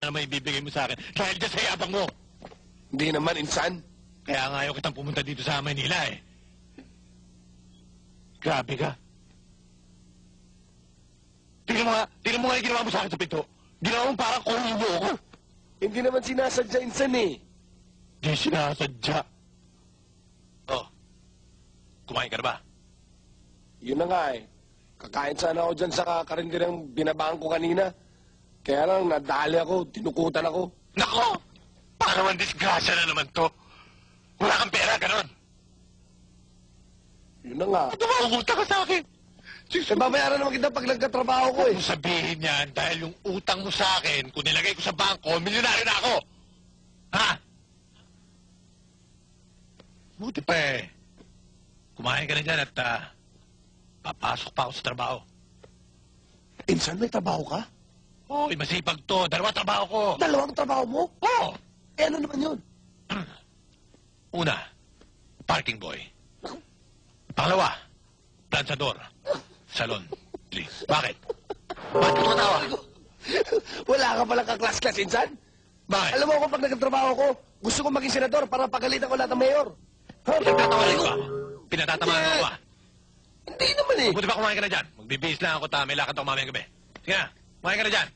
na may bibigay mo sa akin dahil dyan sa yabang mo. Hindi naman, insan. Kaya nga ayaw kitang pumunta dito sa Manila eh. Grabe ka. Tingnan mo nga yung ginawa mo sa akin sa pinto. Ginawa mo parang kulo ako. Hindi naman sinasadya, insan eh. Di sinasadya. Oh, kumain ka na ba? Yun na nga eh. Kakain sana ako dyan sa karinderang binabaan ko kanina. Kaya lang, nadali ako, tinukutan ako. Nako! Para naman disgrasya na naman to. Wala kang pera, ganon. Yun na nga. Tumangutang ka sa akin. Eh, babayaran naman kita pag nagkatrabaho ko eh. Kung sabihin yan, dahil yung utang mo sa akin, kung nilagay ko sa bangko, milyonaryo na ako. Ha? Buti pa eh. Kumain ka na dyan at papasok pa ako sa trabaho. Insan, may trabaho ka? Oo, masipag to. Dalawa trabaho ko. Dalawang trabaho mo? Oo. Eh, ano naman yun? Una, parking boy. Pangalawa, plansador. Salon. Please. Bakit? Bakit ka tumatawa? Wala ka palang kaklas-klas, insan? Bakit? Alam mo kung pag nagkatrabaho ko, gusto ko maging senador para pagalitan ko lahat ng mayor. Ha? Pinatatawarin ko. Pinatatamaan mo ba? Hindi naman eh. Buti ba kumain ka na dyan? Magbibihis lang ako, may lakad ako mamayang gabi. Sige na, kumain ka na dyan.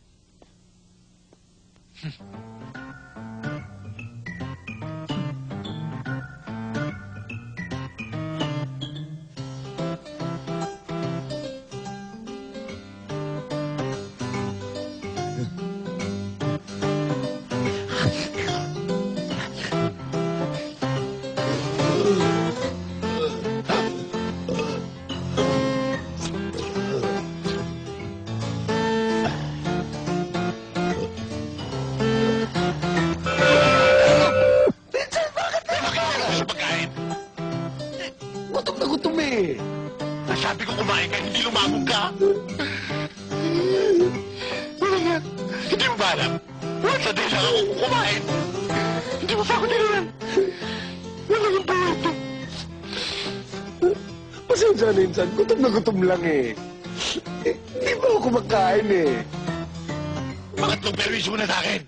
Gutom na gutom eh. Nasabi ko kumain ka, hindi lumabog ka. Wala nga. Hindi mo ba alam? Once a day lang ako kumain. Hindi mo pa ako nilayan. Wala yung buhay ito. Pasensya na, insan. Gutom na gutom lang eh. Hindi ba ako kumakain eh. Pangatlong perwisyo mo na sa akin.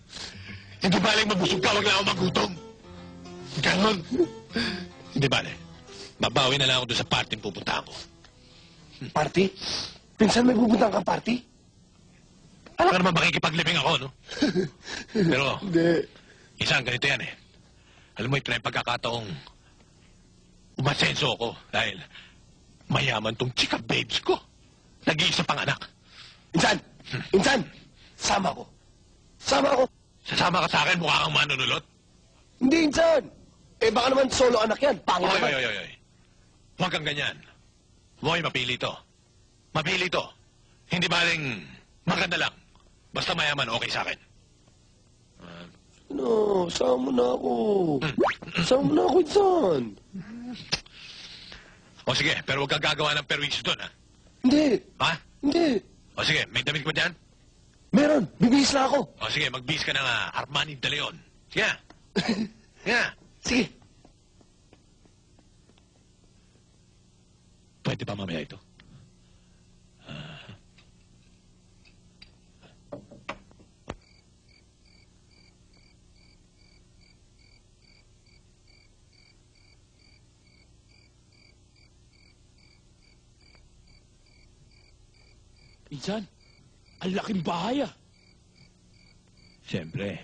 Hindi baling mabusog ka, wag lang ako magutom. Ganon. Hindi bale. Babawi na lang ako doon sa party pupuntahan ko. Party? Pinsan, may pupuntahan kang party? Alam ka naman makikipaglibing ako, no? Pero, Hindi. isang ganito yan eh. Alam mo, ito na yung pagkakataong umasenso ako dahil mayaman tong chika babes ko. Nag-iisa pang anak. Insan! Insan! Sama ko. Sama ako. Sasama ka sa akin, mukha kang manunulot. Hindi, insan. Eh, baka naman solo anak yan. Pangit Oy, naman. oy, oy, oy. Huwag kang ganyan. Moy, mapili to. Mapili to. Hindi baling maganda lang. Basta mayaman, okay sa akin. No, sama mo na ako. Sama mo na ako, insan. O sige, pero huwag kang gagawa ng perwisyo doon, ha? Hindi. Ha? Hindi. O sige, may damit ko dyan? Meron. Bibihis na ako. O sige, magbihis ka ng Armani de Leon. Sige na. Sige na. Sige. Pwede pa mamaya ito? Insan, ang laking bahay ah. Siyempre,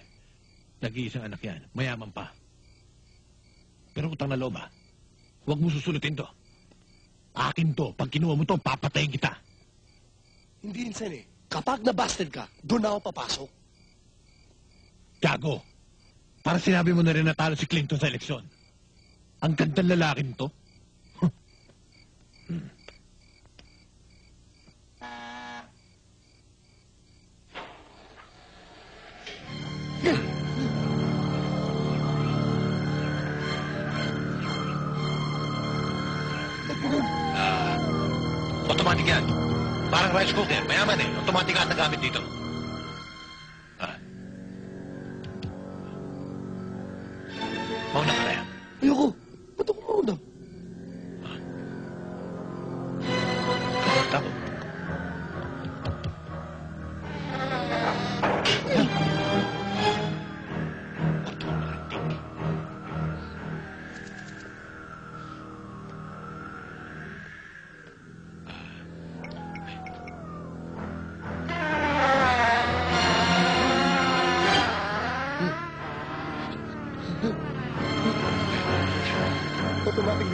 nag-iisang anak yan. Mayaman pa. Pero utang na loob, ha? Huwag mo susunutin to. Akin to. Pag kinuha mo to, papatayin kita. Hindi, insan eh. Kapag nabasted ka, doon ako papasok. Gago. Para sinabi mo na rin natalo si Clinton sa eleksyon. Ang gandang lalaking to. Automatic yan. Parang rice cooker. Mayaman eh. Automatic ang nagamit dito. Mauna ka na yan. Ayoko. Ba't ako mauna? Tapos.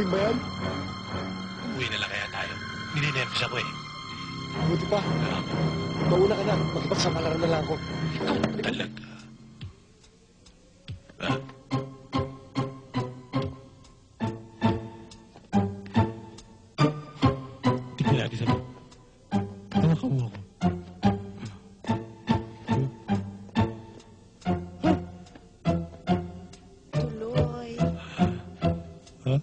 lasing ba yan? Uwi na lang kaya tayo. Nininervous ako eh. Buti pa. Mauna ka na. Makipagsapalaran na lang ako. Ikaw talaga. Ah? Tingnan natin sa loob. Nakakawa ko. Tuloy. Ha?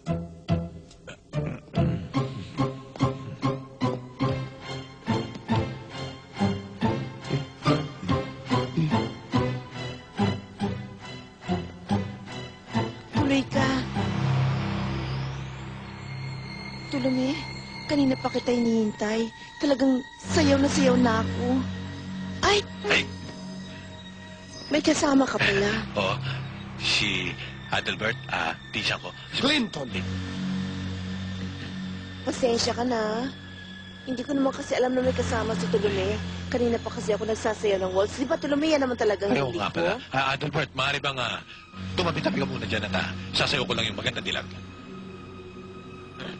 Tuloy ka. Tulumi, kanina pa kita hinihintay. Talagang sayaw na ako. Ay, Ay! may kasama ka pala. Oo. Si Adelbert, tisa ko. Clinton! Pasensya ka na. Hindi ko naman kasi alam na may kasama si Tulumi. Kanina pa kasi ako nagsasayaw ng waltz. Di ba Tulumi, yan naman talagang Ayaw hindi nga ko? pala. Adelbert, maaari bang tumabi-tabi ka muna dyan at sasayaw ko lang yung magandang dilag. Ah.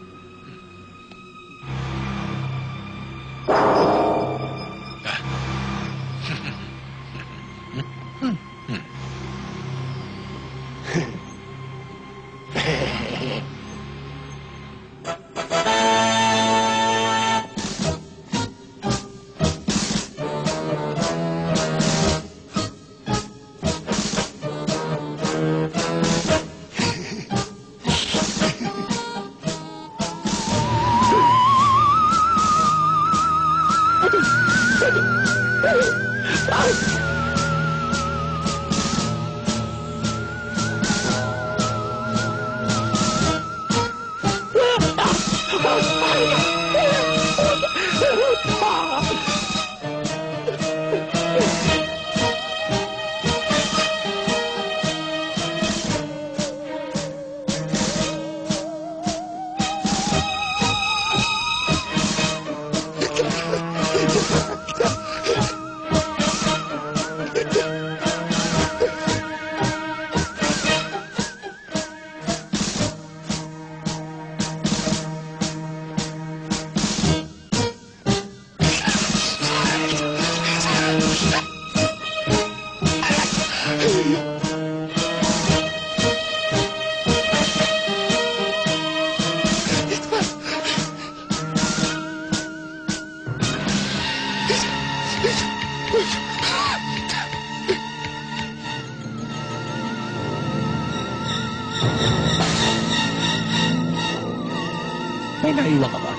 May naiwan ka ba?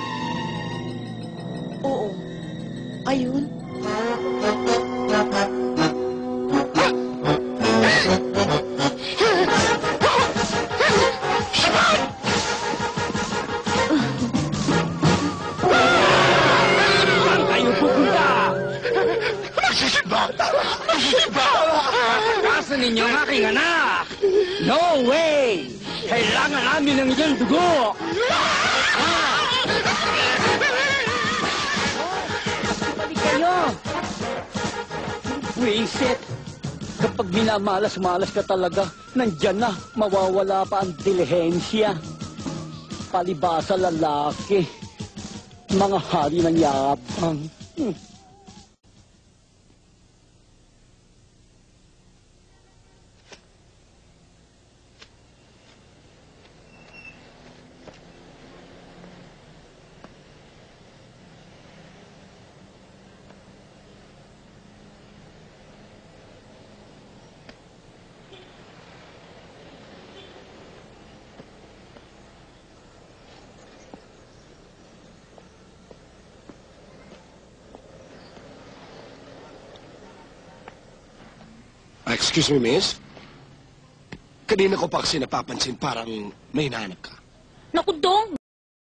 Oo. Ayun. Saan kayo pupunta? Magsisimba! Magsisimba! Kaso ninyo ang aking anak! No way! Kailangan namin ng iyong dugo! Balik kayo! Wisit! Kapag minamalas-malas ka talaga, nandyan na, mawawala pa ang dilihensya. Palibasa lalaki. Mga hari ng yapang. Excuse me, miss? Kanina ko pa kasi napapansin parang may hinahanap ka. Naku, Dong!